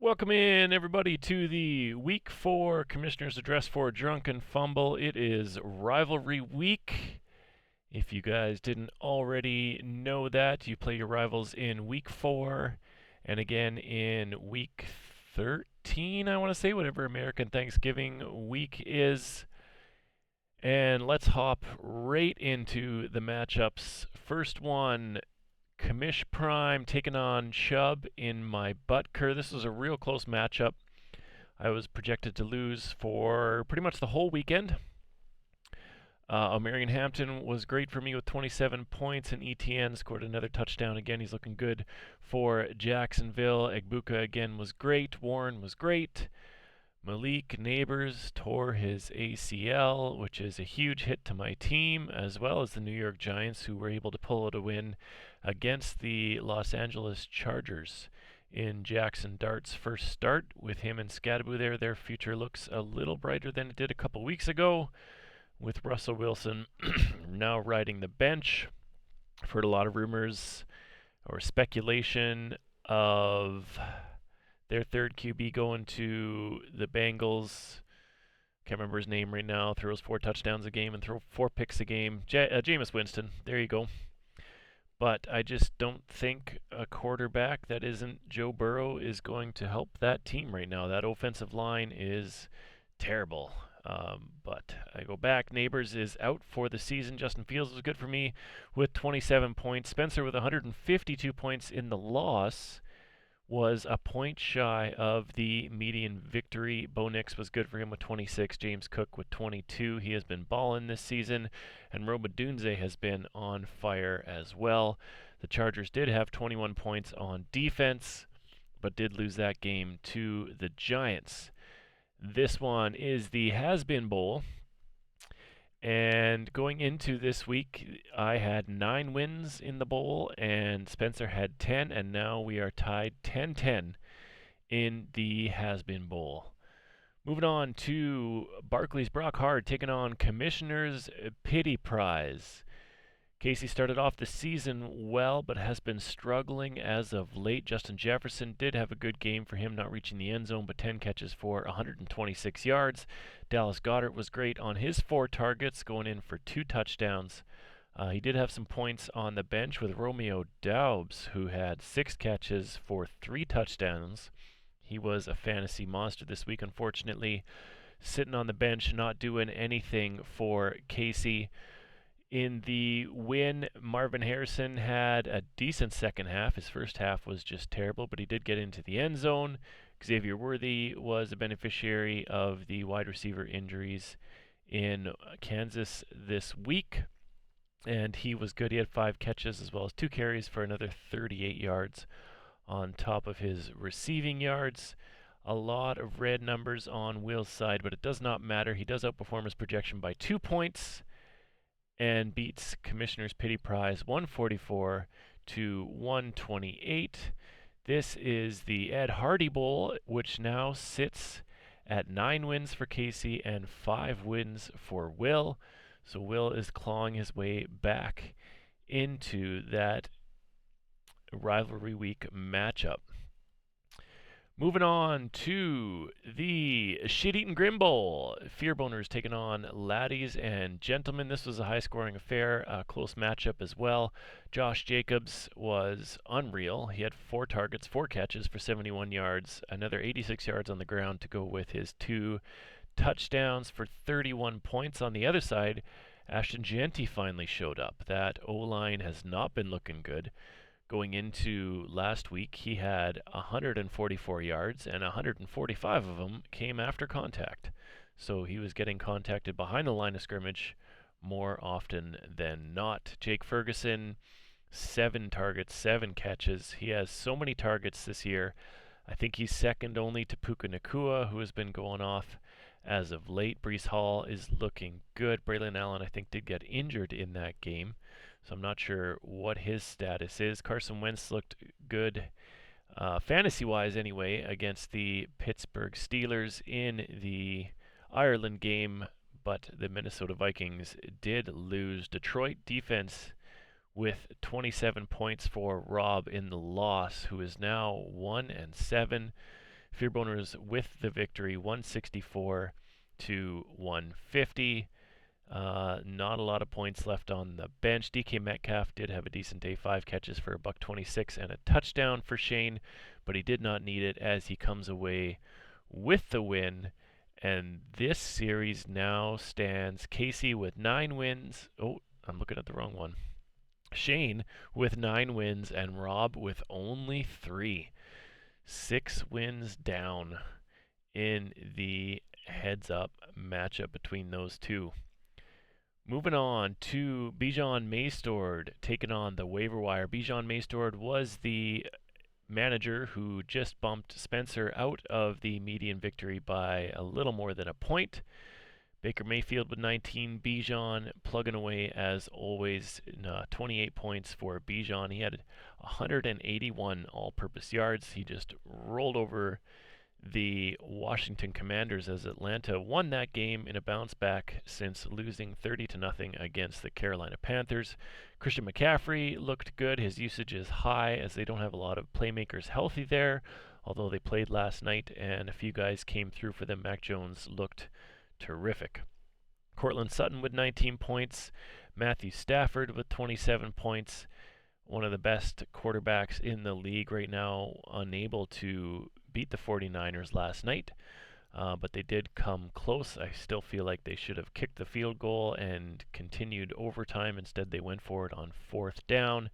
Welcome in, everybody, to the Week 4 Commissioner's Address for Drunken Fumble. It is Rivalry Week. If you guys didn't already know that, you play your rivals in Week 4 and again in Week 13, I want to say, whatever American Thanksgiving week is. And let's hop right into the matchups. First one, Commish Prime taking on Chubb in my Butker. This was a real close matchup. I was projected to lose for pretty much the whole weekend. O'Marion Hampton was great for me with 27 points, and ETN scored another touchdown. Again, he's looking good for Jacksonville. Egbuka again was great. Warren was great. Malik Neighbors tore his ACL, which is a huge hit to my team, as well as the New York Giants, who were able to pull out a win against the Los Angeles Chargers in Jackson Dart's first start. With him and Scadaboo there, their future looks a little brighter than it did a couple weeks ago, with Russell Wilson now riding the bench. I've heard a lot of rumors or speculation of their third QB going to the Bengals. Can't remember his name right now. Throws 4 touchdowns a game and throw 4 picks a game. Jameis Winston. There you go. But I just don't think a quarterback that isn't Joe Burrow is going to help that team right now. That offensive line is terrible. But I go back. Neighbors is out for the season. Justin Fields was good for me with 27 points. Spencer with 152 points in the loss was a point shy of the median victory. Bo Nix was good for him with 26. James Cook with 22. He has been balling this season. And Roma Dunze has been on fire as well. The Chargers did have 21 points on defense, but did lose that game to the Giants. This one is the Has-Been Bowl. And going into this week, I had 9 wins in the bowl, and Spencer had 10, and now we are tied 10-10 in the Has-Been Bowl. Moving on to Barclays Brock Hard taking on Commissioner's Pity Prize. Casey started off the season well, but has been struggling as of late. Justin Jefferson did have a good game for him, not reaching the end zone, but 10 catches for 126 yards. Dallas Goedert was great on his 4 targets, going in for 2 touchdowns. He did have some points on the bench with Romeo Doubs, who had 6 catches for 3 touchdowns. He was a fantasy monster this week, unfortunately. Sitting on the bench, not doing anything for Casey. In the win, Marvin Harrison had a decent second half. His first half was just terrible, but he did get into the end zone. Xavier Worthy was a beneficiary of the wide receiver injuries in Kansas this week, and he was good. He had 5 catches as well as 2 carries for another 38 yards on top of his receiving yards. A lot of red numbers on Will's side, but it does not matter. He does outperform his projection by 2 points and beats Commissioner's Pity Prize 144 to 128. This is the Ed Hardy Bowl, which now sits at 9 wins for Casey and 5 wins for Will. So Will is clawing his way back into that rivalry week matchup. Moving on to the Shit-Eatin' Grim Bowl. Fearboners taking on Laddies and Gentlemen. This was a high-scoring affair, a close matchup as well. Josh Jacobs was unreal. He had 4 targets, 4 catches for 71 yards, another 86 yards on the ground to go with his 2 touchdowns for 31 points. On the other side, Ashton Genty finally showed up. That O-line has not been looking good. Going into last week, he had 144 yards, and 145 of them came after contact. So he was getting contacted behind the line of scrimmage more often than not. Jake Ferguson, 7 targets, 7 catches. He has so many targets this year. I think he's second only to Puka Nacua, who has been going off as of late. Breece Hall is looking good. Braylon Allen, I think, did get injured in that game, so I'm not sure what his status is. Carson Wentz looked good, fantasy-wise anyway, against the Pittsburgh Steelers in the Ireland game, but the Minnesota Vikings did lose. Detroit defense with 27 points for Rob in the loss, who is now 1-7. Fearboners with the victory, 164 to 150. Not a lot of points left on the bench. DK Metcalf did have a decent day, 5 catches for $126 and a touchdown for Shane, but he did not need it as he comes away with the win. And this series now stands Casey with 9 wins. Oh, I'm looking at the wrong one. Shane with 9 wins and Rob with only 3. 6 wins down in the heads-up matchup between those two. Moving on to Bijan Maystord taking on the waiver wire. Bijan Maystord was the manager who just bumped Spencer out of the median victory by a little more than a point. Baker Mayfield with 19, Bijan plugging away as always, 28 points for Bijan. He had 181 all-purpose yards. He just rolled over the Washington Commanders as Atlanta won that game in a bounce back since losing 30-0 against the Carolina Panthers. Christian McCaffrey looked good. His usage is high as they don't have a lot of playmakers healthy there, although they played last night and a few guys came through for them. Mac Jones looked terrific. Cortland Sutton with 19 points. Matthew Stafford with 27 points. One of the best quarterbacks in the league right now, unable to beat the 49ers last night, but they did come close. I still feel like they should have kicked the field goal and continued overtime. Instead, they went for it on 4th down,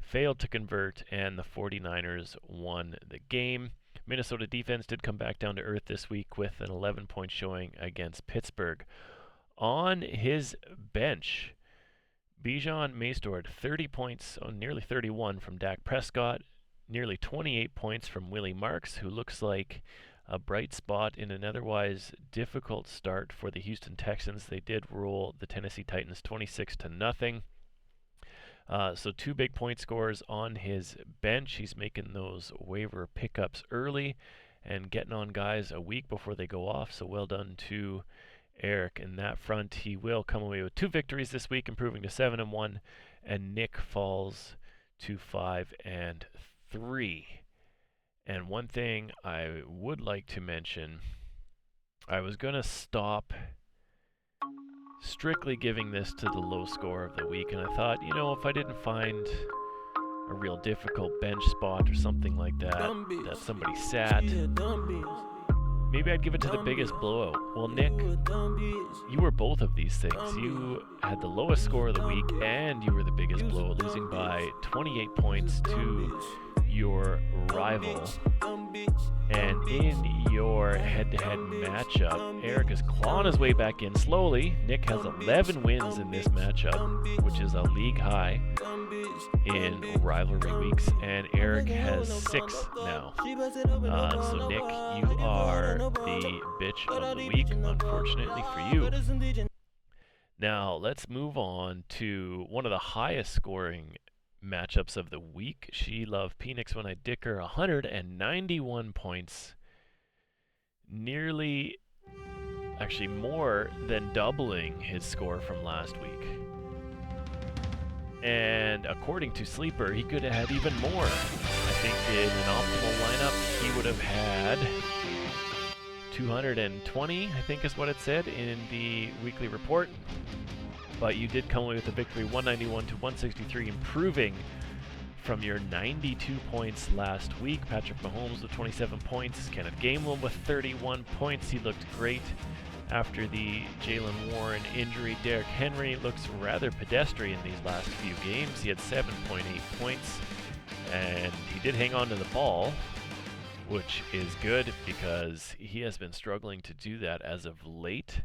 failed to convert, and the 49ers won the game. Minnesota defense did come back down to earth this week with an 11-point showing against Pittsburgh. On his bench, Bijan Maystord, 30 points, nearly 31 from Dak Prescott, nearly 28 points from Willie Marks, who looks like a bright spot in an otherwise difficult start for the Houston Texans. They did roll the Tennessee Titans 26-0. So 2 big point scores on his bench. He's making those waiver pickups early and getting on guys a week before they go off. So well done to Eric in that front. He will come away with 2 victories this week, improving to 7-1, and Nick falls to 5-3. And one thing I would like to mention, I was going to stop strictly giving this to the low score of the week, and I thought, if I didn't find a real difficult bench spot or something like that, that somebody sat, maybe I'd give it to the biggest blowout. Well, Nick, you were both of these things. You had the lowest score of the week, and you were the biggest blowout, losing by 28 points to your rival. And in your head-to-head matchup, Eric is clawing his way back in slowly. Nick has 11 wins in this matchup, which is a league high in rivalry weeks, and Eric has 6 now. So Nick, you are the bitch of the week, unfortunately for you. Now let's move on to one of the highest scoring matchups of the week. She loved Penix when I dick her, 191 points, actually more than doubling his score from last week. And according to Sleeper, he could have had even more. I think in an optimal lineup, he would have had 220, I think is what it said in the weekly report. But you did come away with a victory, 191 to 163, improving from your 92 points last week. Patrick Mahomes with 27 points. Kenneth Gainwell with 31 points. He looked great after the Jaylen Warren injury. Derrick Henry looks rather pedestrian these last few games. He had 7.8 points, and he did hang on to the ball, which is good because he has been struggling to do that as of late.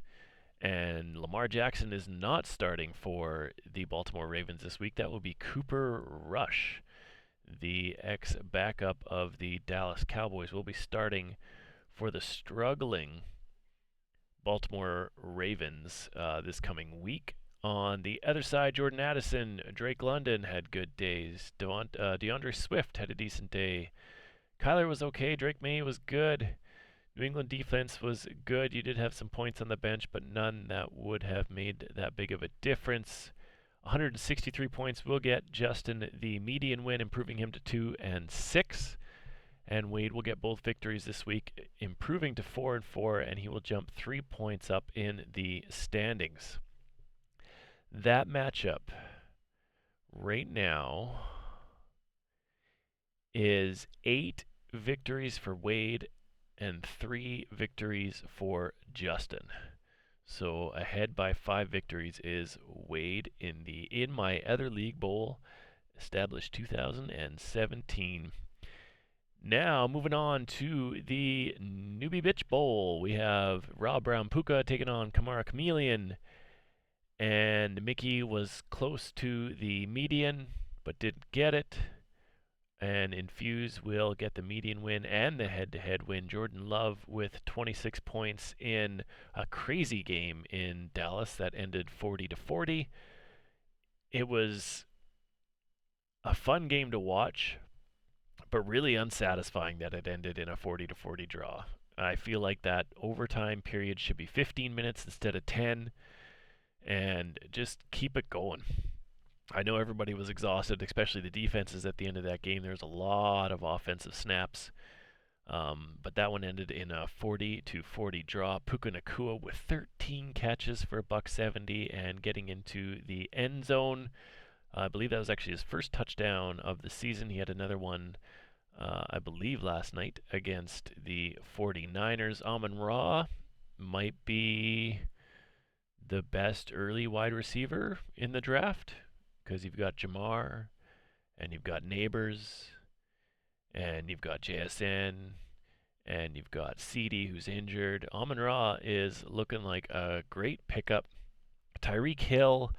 And Lamar Jackson is not starting for the Baltimore Ravens this week. That will be Cooper Rush, the ex-backup of the Dallas Cowboys, will be starting for the struggling Baltimore Ravens this coming week. On the other side, Jordan Addison, Drake London had good days. DeAndre Swift had a decent day. Kyler was okay. Drake May was good. New England defense was good. You did have some points on the bench, but none that would have made that big of a difference. 163 points will get Justin the median win, improving him to 2-6. and Wade will get both victories this week, improving to 4-4, and he will jump 3 points up in the standings. That matchup right now is 8 victories for Wade and 3 victories for Justin. So ahead by 5 victories is Wade in the In My Other League Bowl, established 2017. Now, moving on to the Newbie Bitch Bowl. We have Rob Brown Puka taking on Kamara Chameleon. And Mickey was close to the median, but didn't get it. And Infuse will get the median win and the head-to-head win. Jordan Love with 26 points in a crazy game in Dallas that ended 40-40. It was a fun game to watch, but really unsatisfying that it ended in a 40-40 draw. I feel like that overtime period should be 15 minutes instead of 10, and just keep it going. I know everybody was exhausted, especially the defenses at the end of that game. There was a lot of offensive snaps, but that one ended in a 40-40 draw. Puka Nacua with 13 catches for $170 and getting into the end zone. I believe that was actually his first touchdown of the season. He had another one, I believe, last night against the 49ers. Amon-Ra might be the best early wide receiver in the draft, because you've got Jamar, and you've got Neighbors, and you've got JSN, and you've got CD, who's injured. Amon-Ra is looking like a great pickup. Tyreek Hill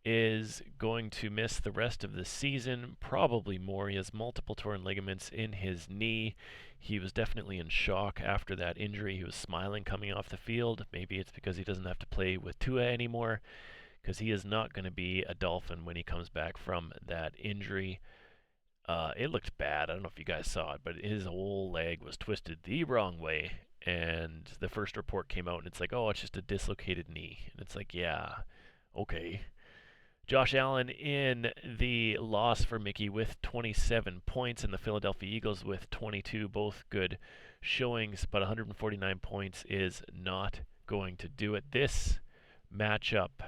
is going to miss the rest of the season, probably more. He has multiple torn ligaments in his knee. He was definitely in shock after that injury. He was smiling coming off the field. Maybe it's because he doesn't have to play with Tua anymore, because he is not going to be a Dolphin when he comes back from that injury. It looked bad. I don't know if you guys saw it, but his whole leg was twisted the wrong way. And the first report came out, and it's like, oh, it's just a dislocated knee. And it's like, yeah, okay. Josh Allen in the loss for Mickey with 27 points, and the Philadelphia Eagles with 22. Both good showings, but 149 points is not going to do it. This matchup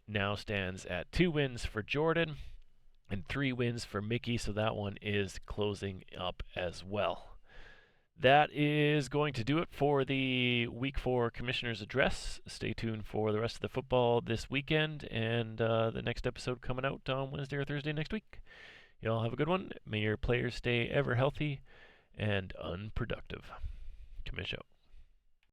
now stands at 2 wins for Jordan and 3 wins for Mickey, so that one is closing up as well. That is going to do it for the Week 4 Commissioner's Address. Stay tuned for the rest of the football this weekend, and the next episode coming out on Wednesday or Thursday next week. Y'all have a good one. May your players stay ever healthy and unproductive. Commish out.